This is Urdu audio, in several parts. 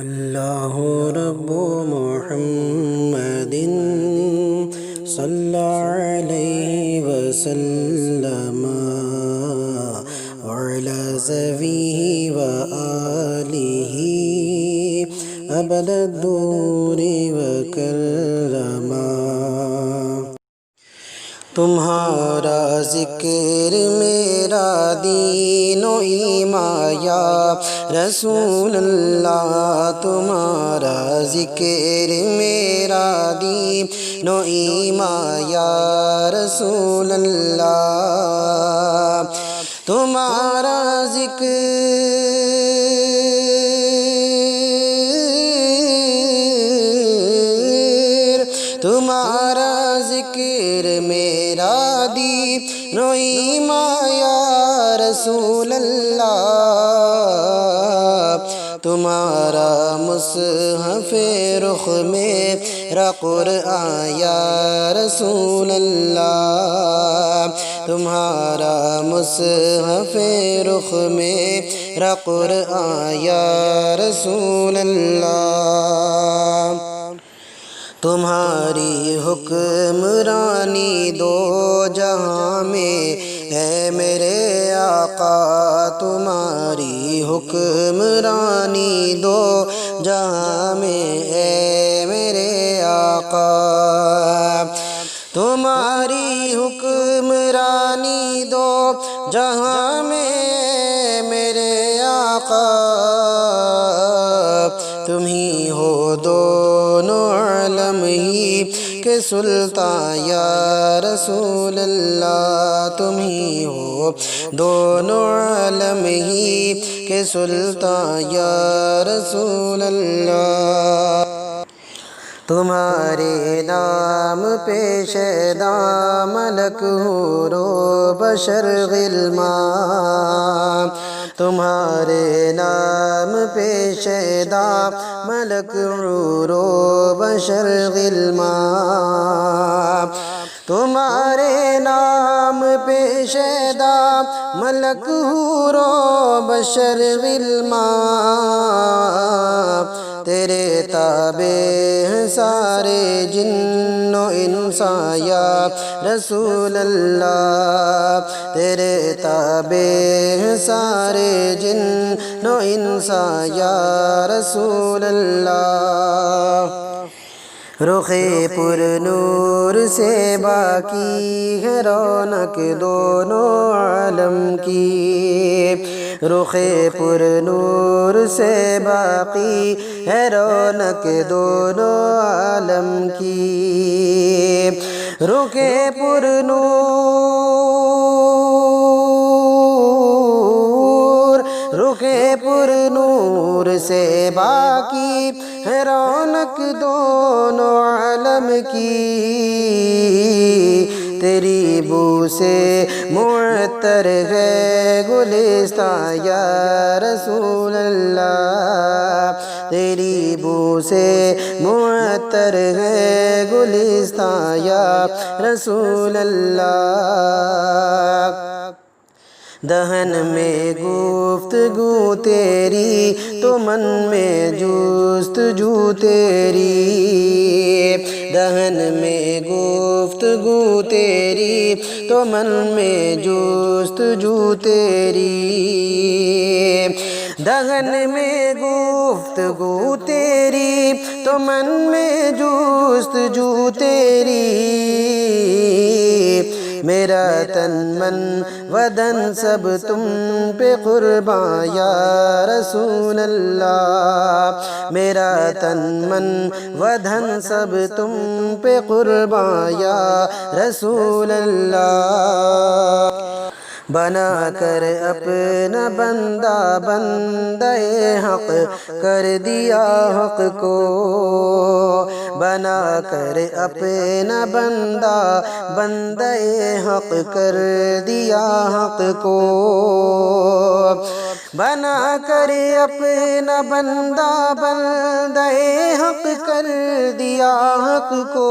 اللہ رب محمد صلی علیہ وسلم وعلی زویہ وآلہ ابد الدور وکرما۔ تمہارا ذکر میرا دین و ایمان یا رسول اللہ، تمہارا ذکر میرا دین و ایمان یا رسول اللہ، تمہارا ذکر میرا دین و ایمان یا رسول اللہ، تمہارا مصحف رخ میرا قرآن یا رسول اللہ، تمہارا مصحف رخ میرا قرآن یا رسول اللہ، تمہاری حکمرانی دو جہاں میں ہے میرے آقا، تمہاری حکمرانی دو جہاں میں ہے میرے آقا، تمہاری حکمرانی دو جہاں میں میرے آقا، تم ہی ہو دونوں عالم ہی کے سلطان یا رسول اللہ، تم ہی ہو دونوں عالم ہی کے سلطان یا رسول اللہ، تمہارے نام پہ شیدا ملک حور و بشر غلمان، تمہارے نام پہ شیدا ملک حور و بشر غلمان، تمہارے نام پہ شیدا ملک حور و بشر غلمان، تیرے تابع ہیں سارے جن و انسان یا رسول اللہ، تیرے تابع ہیں سارے جن و انسان یا رسول اللہ، رخ پر نور سے باقی ہے رونق دونوں عالم کی، رخ پر نور سے باقی ہے رونق دونوں عالم کی، رخ پر نور سے باقی ہے رونق دونوں عالم کی، تیری بو سے معطر ہے گلستان یا رسول اللہ، تیری بو سے معطر ہے گلستان یا رسول اللہ، دہن میں گفتگو تیری تو من میں جستجو تیری، دہن میں گفتگو تیری تو من میں جستجو تیری، دہن میں گفتگو تیری تو من میں جستجو تیری، میرا تن من ودن سب تم پہ قربان یا رسول اللہ، میرا تن من ودن سب تم پہ قربان یا رسول اللہ، بنا کر اپنا بندہ بندہ حق کر دیا حق کو، بنا کر اپنا بندہ بندہ حق کر دیا حق کو، بنا کر اپنا بندہ بندہ حق کر دیا حق کو،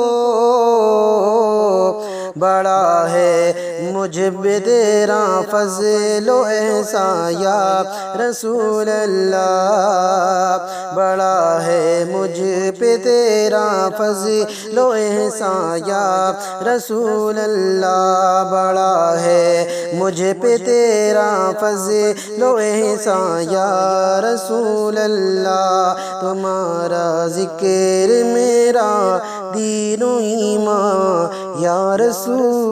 بڑا ہے مجھ پہ تیرا فضل و احسان یا رسول اللہ، بڑا ہے مجھ پہ تیرا فضل و احسان یا رسول اللہ، بڑا ہے مجھ پہ تیرا فضل و احسان یا رسول اللہ، تمہارا ذکر میرا دین و ایمان یا رسول